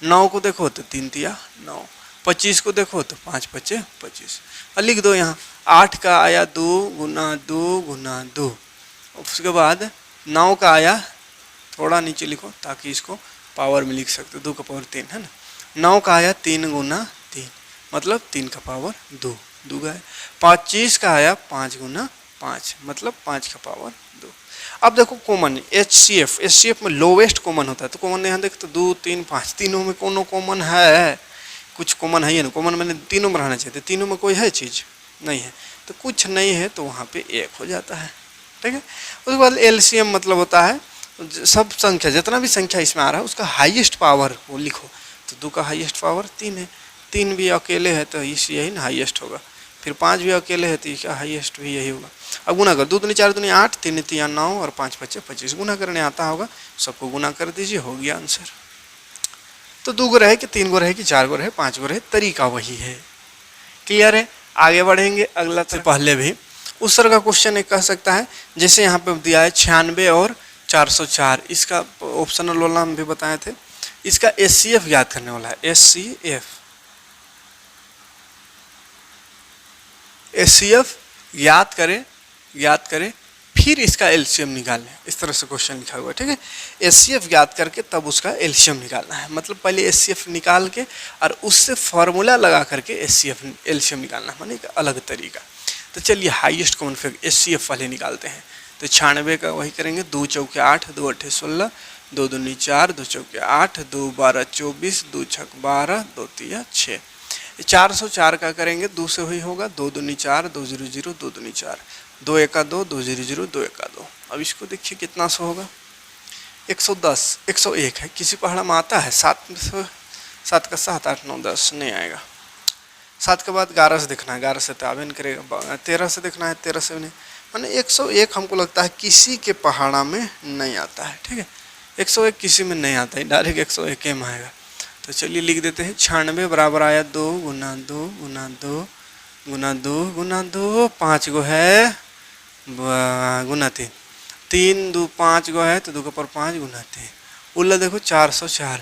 9 को देखो तो 3 तिया 9, 25 को देखो तो 5 5 25, और लिख दो यहाँ 8 का आया 2 गुना 2 गुना 2, उसके बाद 9 का आया, थोड़ा नीचे लिखो ताकि इसको पावर में लिख सकते, 2 का पावर 3 है ना। 9 का आया 3 गुना 3, मतलब 3 का पावर 2 2 का है। 25 का आया 5 गुना 5 मतलब 5 का पावर 2। अब देखो कॉमन HCF में लोवेस्ट कॉमन होता है, तो कॉमन यहाँ देख तो 2 3 5 तीनों में कोनो कॉमन है, कुछ कॉमन है ही ना। कॉमन मैंने तीनों में रहना चाहिए, तीनों में कोई है चीज़ नहीं है, तो कुछ नहीं है तो वहाँ पे 1 हो जाता है। ठीक है, उसके बाद LCM मतलब होता है सब संख्या, जितना भी संख्या इसमें आ रहा है उसका हाईएस्ट पावर वो लिखो। तो 2 का हाईएस्ट पावर 3 है, 3 भी अकेले है तो इसी यही ना हाईएस्ट होगा। फिर 5 भी अकेले है तो इसका हाईएस्ट भी यही होगा। अब गुना कर, 2 दूनी 4 दूनी 8, 3 3 9 और 5 5 25, गुना करने आता होगा, सबको गुना कर दीजिए, हो गया आंसर। तो 2 गो रहे कि 3 गो रहे कि 4 गो रहे 5 गो रहे, तरीका वही है। क्लियर है, आगे बढ़ेंगे। अगला से पहले भी उस तरह का क्वेश्चन एक कह सकता है, जैसे यहाँ पे दिया है 96 और 404, इसका ऑप्शनल वाला हम भी बताए थे। इसका HCF याद करने वाला है, HCF याद करें फिर इसका LCM निकालें। इस तरह से क्वेश्चन लिखा हुआ है। ठीक है, HCF याद करके तब उसका LCM निकालना है, मतलब पहले HCF निकाल के और उससे फॉर्मूला लगा करके LCM निकालना है, माने एक अलग तरीका। तो चलिए हाईएस्ट कॉमन फैक्टर HCF वाले निकालते हैं। तो 96 का वही करेंगे, 2 चौके 8, 2 अट्ठे 16, 2 दूनी 4, 2 चौके 8, 2 12 24, 2 छक 12, 2 तिया 6। 404 का करेंगे, 2 से वही होगा, 2 दूनी 4, 2 0 0, 2 दूनी 4, 2 1 2, 2 0 0, 2 1 2। अब इसको देखिए कितना सौ होगा, 110 101 है, किसी पहाड़ा में आता है 7 का 7 8 9 10 नहीं आएगा। 7 के बाद 11 से देखना है, 11 से तो आवे नहीं करेगा, 13 से देखना है, 13 से भी नहीं, मैंने 101 हमको लगता है किसी के पहाड़ा में नहीं आता है। ठीक है, 101 किसी में नहीं आता है, डायरेक्ट 101 में आएगा। तो चलिए लिख देते हैं, 96 बराबर आया 2 गुना 2 गुना 2 गुना 2 गुना 2, 5 गो है गुना 3, 3 2 5 गो है तो 2 का पावर 5 गुना 3, उल्ला देखो 404,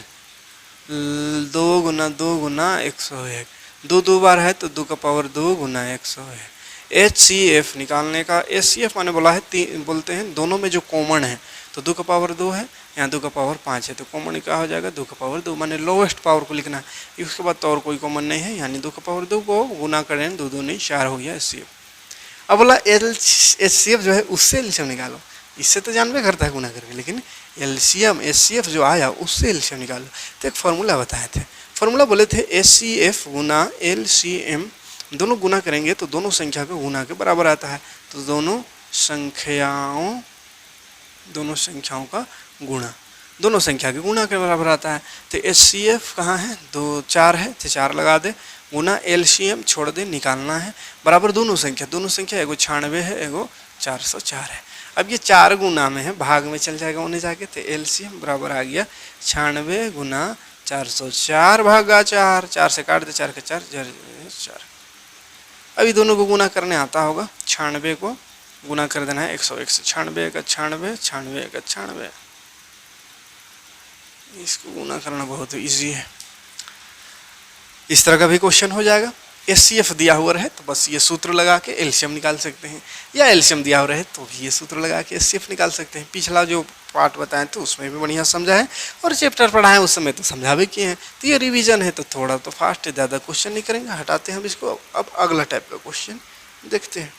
2 गुना 2 गुना 101, 2 2 बार है तो 2 का पावर 2 गुना 101। HCF निकालने का, HCF मैंने बोला है बोलते हैं दोनों में जो कॉमन है, तो 2 का पावर 2 है, यहाँ 2 का पावर 5 है, तो कॉमन क्या हो जाएगा 2 का पावर 2, माने लोवेस्ट पावर को लिखना है। उसके बाद तो और कोई कॉमन नहीं है, यानी 2 का पावर 2 को गुना करें, 2 2 नहीं 4 हो गया HCF। अब बोला HCF जो है उससे LCM निकालो, इससे तो जानबे करता है गुना करके, लेकिन LCM HCF जो आया उससे LCM निकालो। तो एक फार्मूला बताए थे, फार्मूला बोले थे HCF गुना LCM, दोनों गुना करेंगे तो दोनों संख्या को गुना के बराबर आता है, तो दोनों संख्याओं का गुणा दोनों संख्या के गुणा के बराबर आता है। तो HCF कहाँ है, 2 4 है तो 4 लगा दे, गुना LCM छोड़ दे, निकालना है बराबर दोनों संख्या एगो 96 है एगो 404 है। अब ये 4 गुना में है, भाग में चल जाएगा उन्हें जाके, तो LCM बराबर आ गया 96 गुना 404 भागा 4, 4 से काट दे, 4 के 4 4। अभी दोनों को गुना करने आता होगा, 96 को गुना कर देना है 101 से, 96 का 96, 96 का 96, इसको गुना करना बहुत इजी है। इस तरह का भी क्वेश्चन हो जाएगा। HCF दिया हुआ रहे तो बस ये सूत्र लगा के LCM निकाल सकते हैं, या LCM दिया हुआ रहे तो भी ये सूत्र लगा के HCF निकाल सकते हैं। पिछला जो पार्ट बताएं तो उसमें भी बढ़िया समझा है, और चैप्टर पढ़ाएं उस समय तो समझा भी किए हैं। तो ये रिवीजन है तो थोड़ा तो फास्ट है, ज़्यादा क्वेश्चन नहीं करेंगे, हटाते हैं हम इसको। अब अगला टाइप का क्वेश्चन देखते हैं।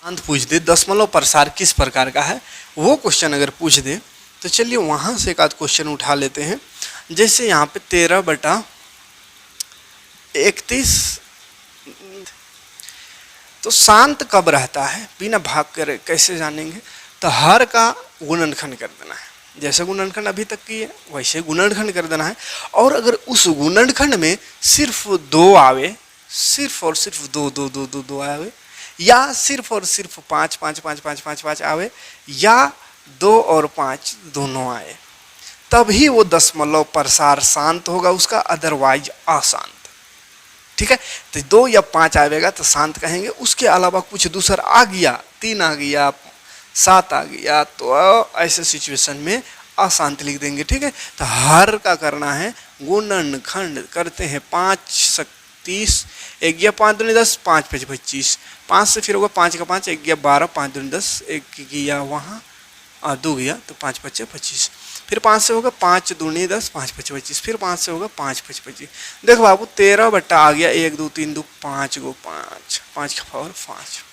अंत पूछ दे दशमलव प्रसार किस प्रकार का है, वो क्वेश्चन अगर पूछ दे तो चलिए वहाँ से एक आध क्वेश्चन उठा लेते हैं। जैसे यहाँ पे 13/31, तो शांत कब रहता है बिना भाग करे कैसे जानेंगे, तो हर का गुणनखंड कर देना है, जैसे गुणनखंड अभी तक की है वैसे गुणनखंड कर देना है। और अगर उस गुणनखंड में सिर्फ 2 आवे, सिर्फ और सिर्फ 2 2 2 2 2 आवे, या सिर्फ और सिर्फ 5 5 5 5 5 5 आवे, या 2 और 5 दोनों आए, तभी वो दशमलव प्रसार शांत होगा उसका, अदरवाइज अशांत। ठीक है, तो 2 या 5 आएगा तो शांत कहेंगे, उसके अलावा कुछ दूसरा आ गया, 3 आ गया, 7 आ गया, तो ऐसे सिचुएशन में अशांत लिख देंगे। ठीक है, तो हर का करना है गुणनखंड करते हैं, 5 30, 1 गया 5 दूनी 10, 5 5 25, 5 से फिर होगा 5 का 5, 1 गया 12, 5 दूनी 10, 1 गया वहाँ और 2 गया तो 5 5 25। फिर 5 से होगा 5 दूनी 10, 5 5 25। फिर 5 से होगा 5 5 25। देखो बाबू 13 बट्टा आ गया 1 2 3 2 5 गो 5, 5 का पावर 5।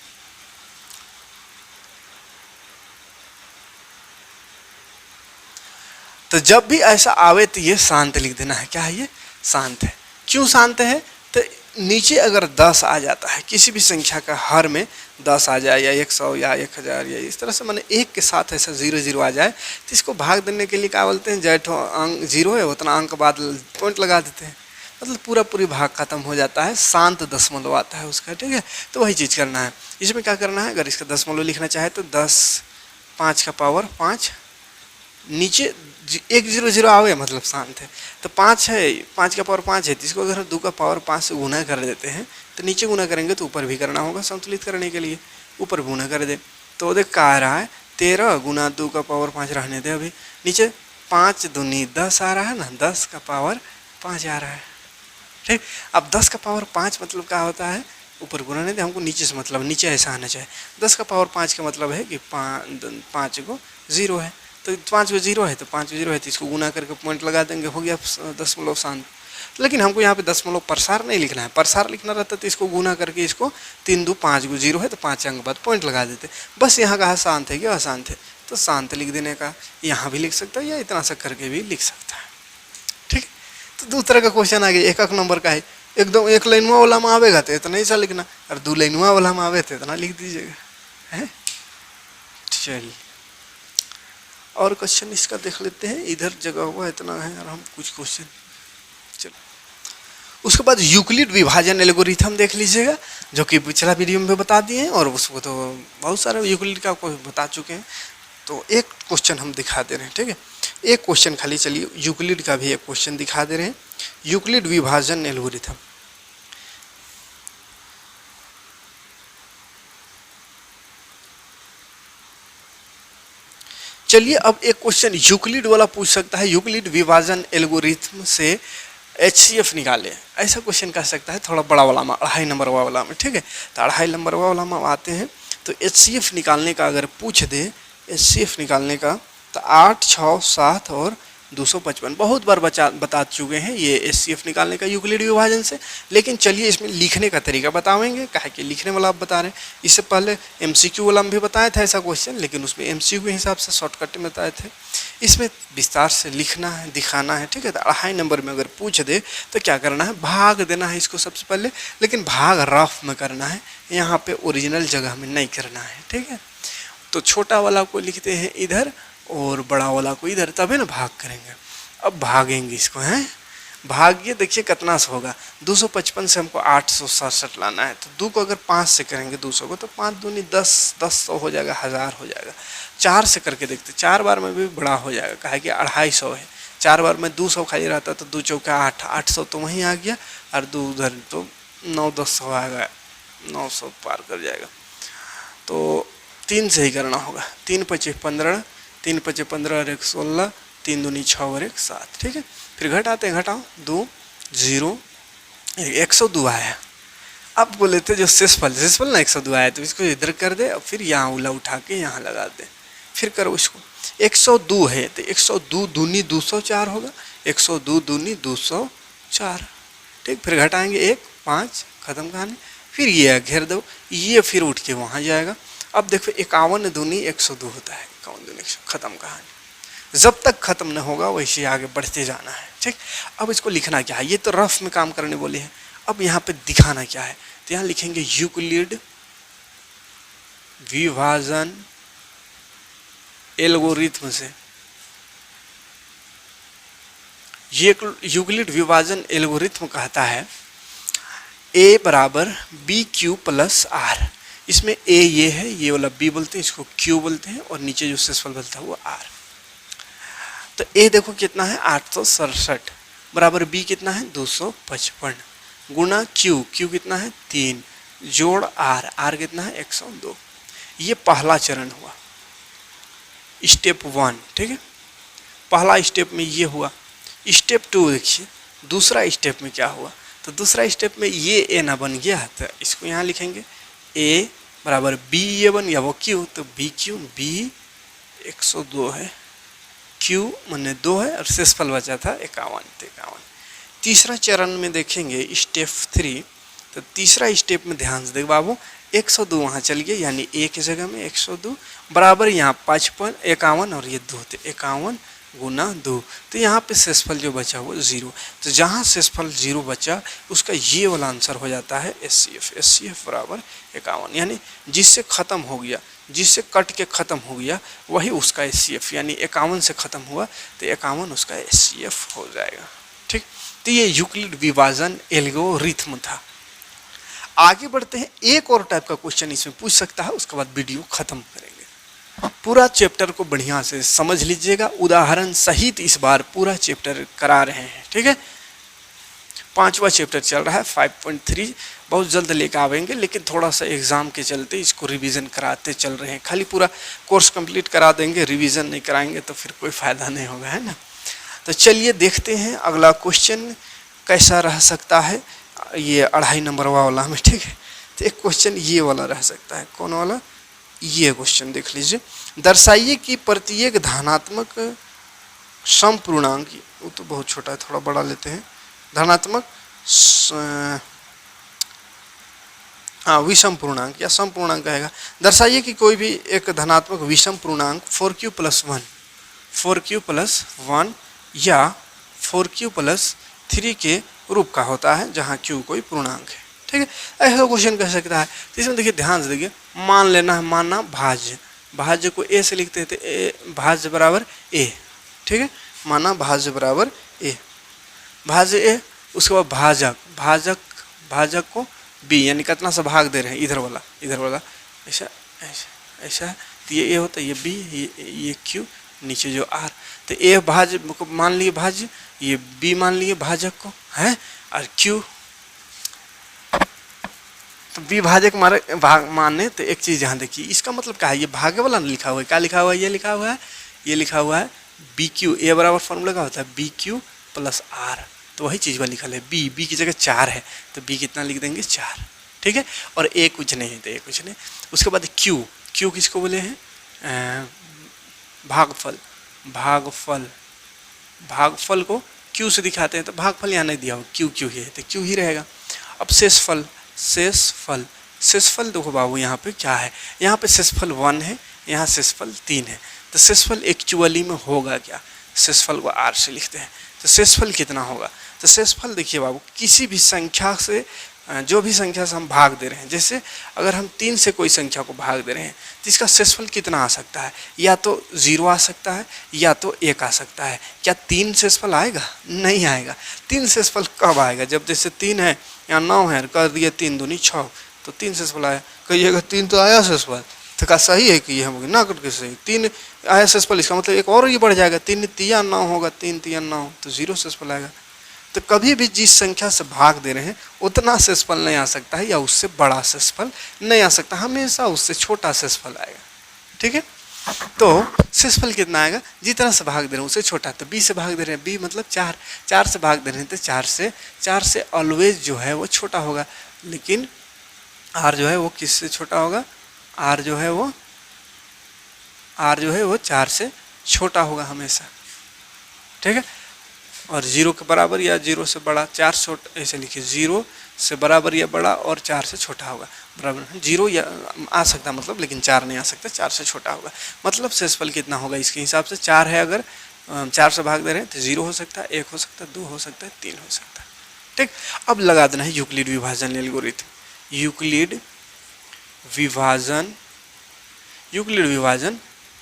तो जब भी ऐसा आवे तो ये शांत लिख देना है। क्या है ये? शांत है। क्यों शांत है? तो नीचे अगर 10 आ जाता है, किसी भी संख्या का हर में 10 आ जाए या 100 या 1000 या इस तरह से, मैंने एक के साथ ऐसा 0 0 आ जाए तो इसको भाग देने के लिए क्या बोलते हैं, जैठो अंक 0 है उतना अंक बाद पॉइंट लगा देते हैं, मतलब पूरा पूरी भाग खत्म हो जाता है, शांत दशमलव आता है उसका। ठीक है, तो वही चीज़ करना है। इसमें क्या करना है, अगर इसका दशमलव लिखना चाहे तो 10 5 का पावर 5, नीचे 1 0 0 आवे मतलब शांत है। तो 5 है, 5 का पावर 5 है, तो इसको अगर 2 का पावर 5 से गुना कर देते हैं तो नीचे गुना करेंगे तो ऊपर भी करना होगा संतुलित करने के लिए, ऊपर गुना कर दे। तो देख क्या आ रहा है, 13 गुना 2 का पावर 5 रहने दे, अभी नीचे 5 दूनी 10 आ रहा है ना, 10 का पावर 5 आ रहा है। ठीक, अब 10 का पावर 5 मतलब क्या होता है, ऊपर गुना नहीं दे, हमको नीचे से मतलब नीचे ऐसा आना चाहिए। 10 का पावर 5 का मतलब है कि 5 को 0 है, तो 5 को 0 है तो 5 को 0 है तो इसको गुना करके पॉइंट लगा देंगे, हो गया दशमलव शांत। लेकिन हमको यहाँ पे दशमलव प्रसार नहीं लिखना है, प्रसार लिखना रहता तो इसको गुना करके इसको 3 2 5 को 0 है तो 5 अंक बाद पॉइंट लगा देते। बस यहाँ कहा शांत है क्या अशांत है, तो शांत लिख देने का, यहाँ भी लिख सकता है या इतना सा करके भी लिख सकता है। ठीक है, तो दूसरा का क्वेश्चन आ गया, 1 नंबर का है, एकदम 1 लाइनवा वाला में आवेगा तो इतना ही सा लिखना, और 2 लाइनवा वाला में आवे तो इतना लिख दीजिएगा। है, चलिए और क्वेश्चन इसका देख लेते हैं, इधर जगह हुआ इतना है और हम कुछ क्वेश्चन, चलो उसके बाद यूक्लिड विभाजन एल्गोरिथम देख लीजिएगा, जो कि पिछला वीडियो में भी बता दिए हैं और उसको तो बहुत सारे यूक्लिड का बता चुके हैं। तो एक क्वेश्चन हम दिखा दे रहे हैं। ठीक है, एक क्वेश्चन खाली, चलिए यूक्लिड का भी एक क्वेश्चन दिखा दे रहे हैं, यूक्लिड विभाजन एल्गोरिथम। चलिए अब एक क्वेश्चन यूक्लिड वाला पूछ सकता है, यूक्लिड विभाजन एल्गोरिथम से HCF निकाले, ऐसा क्वेश्चन कह सकता है, थोड़ा बड़ा वाला में, 2.5 नंबर वाला में। ठीक है, तो 2.5 नंबर वाला में आते हैं, तो HCF निकालने का अगर पूछ दे, HCF निकालने का तो 8 6 7 और 255 बहुत बार बता चुके हैं ये HCF निकालने का यूक्लिड विभाजन से। लेकिन चलिए इसमें लिखने का तरीका बताएंगे, काहे कि लिखने वाला आप बता रहे हैं। इससे पहले MCQ वाला में भी बताया था ऐसा क्वेश्चन, लेकिन उसमें MCQ के हिसाब से शॉर्टकट में बताए थे, इसमें विस्तार से लिखना है, दिखाना है। ठीक है, तो 2.5 नंबर में अगर पूछ दे तो क्या करना है, भाग देना है इसको सबसे पहले, लेकिन भाग रफ में करना है, यहाँ पे ओरिजिनल जगह में नहीं करना है। ठीक है, तो छोटा वाला को लिखते हैं इधर और बड़ा वाला को इधर, तभी ना भाग करेंगे। अब भागेंगे इसको, हैं भाग्य, देखिए कितना सा होगा, 255 से हमको 867 लाना है, तो 2 को अगर 5 से करेंगे 200 को, तो 5 दूनी 10, 10 हो जाएगा, 1000 हो जाएगा। 4 से करके देखते, 4 बार में भी बड़ा हो जाएगा, कहे कि 250 है, 4 बार में 200 खाली रहता तो 2 चौका 8, 800 तो वहीं आ गया, और 2 उधर तो 9 10 आएगा, 900 पार कर जाएगा। तो 3 से ही करना होगा, 3 5 15, 3 5 15 और 1 16, 3 दूनी 6 और 1 7। ठीक है, फिर घटाते हैं, घटाओ 2 0, 102 आया। अब बोले थे जो शेषफल ना 102 आया, तो इसको इधर कर दे और फिर यहाँ उला उठा के यहाँ लगा दे, फिर करो इसको। 102 है तो 102 दूनी 204 होगा, 102 दूनी 204। ठीक, फिर घटाएंगे 1 5, खत्म कहानी। फिर ये घेर दो, ये फिर उठ के वहाँ जाएगा। अब देखो 51 दूनी 102 होता है, 51 दूनी 100, खत्म कहानी। जब तक खत्म न होगा वैसे आगे बढ़ते जाना है। ठीक, अब इसको लिखना क्या है, ये तो रफ में काम करने बोले हैं, अब यहाँ पे दिखाना क्या है, तो यहाँ लिखेंगे यूक्लिड विभाजन एल्गोरिथम से। ये यूक्लिड विभाजन एल्गोरिथम कहता है A बराबर BQ प्लस R। इसमें A ये है, ये वाला B बोलते हैं, इसको Q बोलते हैं, और नीचे जो शेषफल बोलता है वो R। तो A देखो कितना है 867, बराबर B कितना है 255, गुना Q, Q कितना है 3, जोड़ R, R कितना है 102। ये पहला चरण हुआ, स्टेप 1। ठीक है, पहला स्टेप में ये हुआ। स्टेप 2 देखिए, दूसरा स्टेप में क्या हुआ, तो दूसरा स्टेप में ये A ना बन गया, तो इसको यहाँ लिखेंगे A बराबर B ये बन गया, वो Q, तो BQ B 102 है, Q माने 2 है और शेषफल बचा था 51, तो 51। तीसरा चरण में देखेंगे स्टेप 3, तो तीसरा स्टेप में ध्यान से देख बाबू, 102 वहाँ चल गया, यानी ए की जगह में 102 बराबर यहाँ 55 51 और ये 2, तो 51 गुना 2, तो यहाँ पे शेषफल जो बचा वो 0, तो जहाँ शेषफल 0 बचा उसका ये वाला आंसर हो जाता है SCF बराबर 51, यानी जिससे ख़त्म हो गया, जिससे कट के ख़त्म हो गया वही उसका SCF, यानी 51 से ख़त्म हुआ तो 51 उसका SCF हो जाएगा। ठीक, तो ये यूक्लिड विभाजन एल्गोरिथम था। आगे बढ़ते हैं, एक और टाइप का क्वेश्चन इसमें पूछ सकता है, उसके बाद वीडियो खत्म करेंगे। पूरा चैप्टर को बढ़िया से समझ लीजिएगा, उदाहरण सहित इस बार पूरा चैप्टर करा रहे हैं। ठीक है, 5वां चैप्टर चल रहा है 5.3, बहुत जल्द लेकर आवेंगे, लेकिन थोड़ा सा एग्जाम के चलते इसको रिवीजन कराते चल रहे हैं। खाली पूरा कोर्स कंप्लीट करा देंगे, रिवीजन नहीं कराएंगे तो फिर कोई फायदा नहीं होगा, है ना। तो चलिए देखते हैं अगला क्वेश्चन कैसा रह सकता है, ये 2.5 नंबर वाला में। ठीक है, तो एक क्वेश्चन ये वाला रह सकता है, कौन वाला, ये क्वेश्चन देख लीजिए। दर्शाइए कि प्रत्येक धनात्मक समपूर्णांक, वो तो बहुत छोटा है, थोड़ा बड़ा लेते हैं, धनात्मक विषम पूर्णांक या समपूर्णांक कहेगा। दर्शाइए कि कोई भी एक धनात्मक विषम पूर्णांक 4q + 1 या 4q + 3 के रूप का होता है, जहाँ q कोई पूर्णांक है। ठीक है, ऐसा क्वेश्चन कह सकता है। तो इसमें देखिए ध्यान से देखिए, मान लेना है, मानना भाज्य, भाज्य को a से लिखते थे, a भाज्य बराबर a। ठीक है, माना भाज्य बराबर a, भाज्य a, उसके बाद भाजक को b, यानी कितना सा भाग दे रहे हैं, इधर वाला ऐसा ऐसा ऐसा, तो ये a होता है, ये b, ये q, नीचे जो r, तो a भाज्य को मान लिए भाज्य, ये b मान लिए भाजक को है, और q तो विभाजक भाग माने। तो एक चीज यहाँ देखिए, इसका मतलब क्या है, ये भागे वाला लिखा हुआ है, क्या लिखा हुआ है, ये लिखा हुआ है BQ, ए बराबर फॉर्मूला का होता है BQ + R, तो वही चीज वाला लिखा है, b की जगह 4 है, तो b कितना लिख देंगे 4। ठीक है, और a कुछ नहीं है, तो a कुछ नहीं। उसके बाद q किसको बोले हैं, भागफल को q से दिखाते हैं, तो भागफल यहाँ नहीं दिया हो, q ही है, तो q ही रहेगा। अब शेषफल देखो बाबू, यहाँ पे क्या है, यहाँ पे शेषफल 1 है, यहाँ शेषफल 3 है, तो शेषफल एक्चुअली में होगा क्या, शेषफल को r से लिखते हैं, तो शेषफल कितना होगा। तो शेषफल देखिए बाबू, किसी भी संख्या से, जो भी संख्या से हम भाग दे रहे हैं, जैसे अगर हम 3 से कोई संख्या को भाग दे रहे हैं तो इसका शेषफल कितना आ सकता है, या तो 0 आ सकता है या तो 1 आ सकता है। क्या 3 शेषफल आएगा, नहीं आएगा। 3 शेषफल कब आएगा, जब जैसे 3 है यहाँ 9 है, कर दिए 3 दूनी 6, तो 3 शेषफल आया। कहिएगा 3 तो आया शेषफल, तो क्या सही है कि ये हम ना करके सही, 3 आया शेषफल, इसका मतलब एक और ये बढ़ जाएगा, 3 3 9 होगा, 3 3 9, तो 0 शेषफल आएगा। तो कभी भी जिस संख्या से भाग दे रहे हैं उतना शेषफल नहीं आ सकता है, या उससे बड़ा शेषफल नहीं आ सकता, हमेशा उससे छोटा शेषफल आएगा। ठीक है, तो शेषफल कितना आएगा, जितना से भाग दे रहे हैं उससे छोटा, तो b से भाग दे रहे हैं, b मतलब 4 से भाग दे रहे हैं, तो 4 से ऑलवेज जो है वो छोटा होगा, लेकिन r जो है वो किससे छोटा होगा, r जो है वो 4 से छोटा होगा हमेशा। ठीक है, और 0 के बराबर या 0 से बड़ा, 4 छोटा, ऐसे लिखिए 0 से बराबर या बड़ा और 4 से छोटा होगा, बराबर 0 या आ सकता मतलब, लेकिन 4 नहीं आ सकता, 4 से छोटा होगा। मतलब शेषफल कितना होगा इसके हिसाब से, 4 है, अगर 4 से भाग दे रहे हैं तो 0 हो सकता है, 1 हो सकता है, 2 हो सकता है, 3 हो सकता है। ठीक, अब लगा देना है यूक्लिड विभाजन एल्गोरिथम। यूक्लिड विभाजन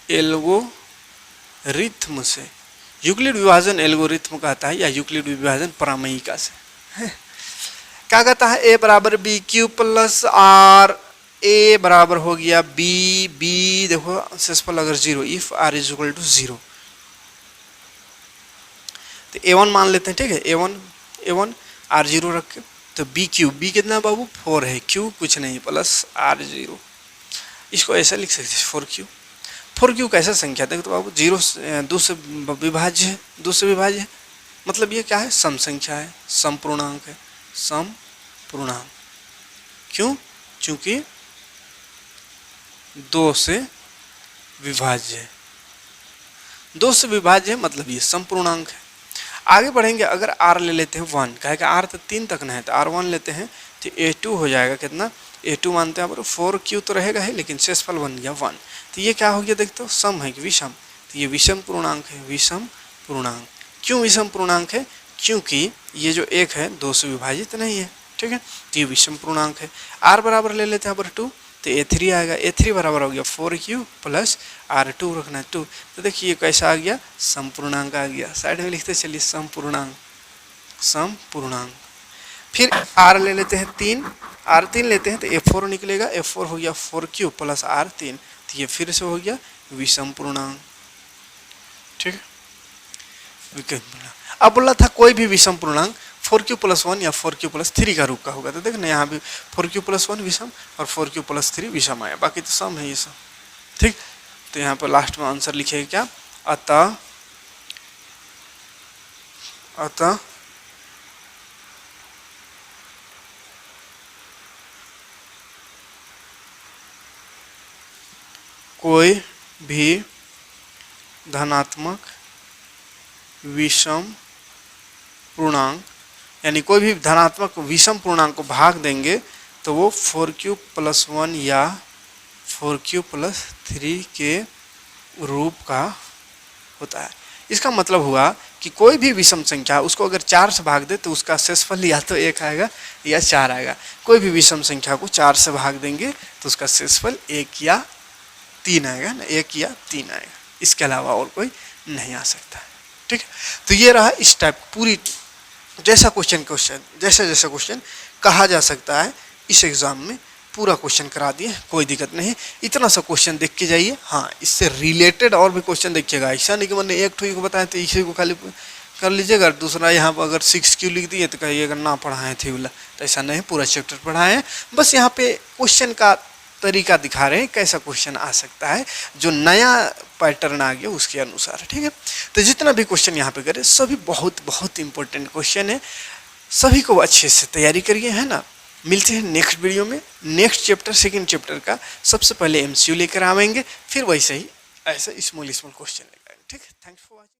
एल्गोरिथम से, यूक्लिड विभाजन एल्गोरिथम कहता है, या यूक्लिड विभाजन प्रमेयिका से क्या कहता है, a बराबर BQ + R, a बराबर हो गया b, देखो शेषफल अगर 0, इफ r = 0, तो a1 मान लेते हैं। ठीक है, a1 r0 रख के, तो BQ, b कितना बाबू 4 है, q कुछ नहीं, प्लस r0, इसको ऐसा लिख सकते हैं 4q कैसा संख्या, देखो तो बाबू 0 2 से विभाज्य है, 2 से विभाज्य है, मतलब ये क्या है, सम संख्या है, समपूर्णांक है, समपूर्णांक। क्यों, क्योंकि 2 से विभाज्य है, 2 से विभाज्य है मतलब ये समपूर्णांक है। आगे बढ़ेंगे, अगर r ले लेते हैं 1, कहे कि r तो 3 तक ना है तो r1 लेते हैं तो a2 हो जाएगा कितना, a2 मानते हैं, 4q तो रहेगा है लेकिन शेषफल बन गया 1। तो ये क्या हो गया देखते हो, सम है कि विषम, तो ये विषम पूर्णांक है, विषम पूर्णांक। क्यों विषम पूर्णांक है, क्योंकि ये जो 1 है 2 से विभाजित नहीं है, ठीक है, तो ये विषम पूर्णांक है। r बराबर ले लेते हैं 2, तो a3 आएगा, a3 बराबर हो गया 4q प्लस r2 रखना है 2, तो देखिए कैसा आ गया, समपूर्णांक आ गया। साइड में लिखते चलिए समपूर्णांक, समपूर्णांक। फिर r ले लेते हैं 3, r3 लेते हैं तो f4 निकलेगा, f4 हो गया 4q प्लस r3, तो ये फिर से हो गया विषम पूर्णांक, ठीक है। अब बोला था कोई भी विषम पूर्णांक 4q प्लस 1 या 4q प्लस 3 का रूप का होगा, तो देखना यहाँ भी 4q प्लस 1 विषम और 4q प्लस 3 विषम आया, बाकी तो सम है ये सब, ठीक। तो यहाँ पर लास्ट में आंसर लिखेगा क्या, अतः कोई भी धनात्मक विषम पूर्णांक, यानी कोई भी धनात्मक विषम पूर्णांक को भाग देंगे तो वो 4q प्लस 1 या 4q प्लस 3 के रूप का होता है। इसका मतलब हुआ कि कोई भी विषम संख्या उसको अगर 4 से भाग दे तो उसका शेषफल या तो 1 आएगा या 4 आएगा। कोई भी विषम संख्या को 4 से भाग देंगे तो उसका शेषफल 1 या 3 आएगा ना, 1 या 3 आएगा, इसके अलावा और कोई नहीं आ सकता है, ठीक है। तो ये रहा इस टाइप पूरी, जैसा क्वेश्चन कहा जा सकता है इस एग्जाम में पूरा क्वेश्चन करा दिए, कोई दिक्कत नहीं। इतना सा क्वेश्चन देख के जाइए, हाँ इससे रिलेटेड और भी क्वेश्चन देखिएगा, ऐसा नहीं कि मैंने एक ठो को बताया तो इसी को खाली कर लीजिएगा, दूसरा यहाँ पर अगर 6q लिख दिए तो कहिएगा ना पढ़ाए थे बोला, तो ऐसा नहीं, पूरा चैप्टर पढ़ाए हैं, बस यहाँ पे क्वेश्चन का तरीका दिखा रहे हैं कैसा क्वेश्चन आ सकता है, जो नया पैटर्न आ गया उसके अनुसार, ठीक है। तो जितना भी क्वेश्चन यहाँ पे करें सभी बहुत बहुत इंपॉर्टेंट क्वेश्चन है, सभी को अच्छे से तैयारी करिए, है ना। मिलते हैं नेक्स्ट वीडियो में, नेक्स्ट चैप्टर सेकंड चैप्टर का सबसे पहले MCQ लेकर आवेंगे, फिर वैसे ही ऐसा स्मॉल क्वेश्चन लेकर आएंगे, ठीक है। Thanks for watching.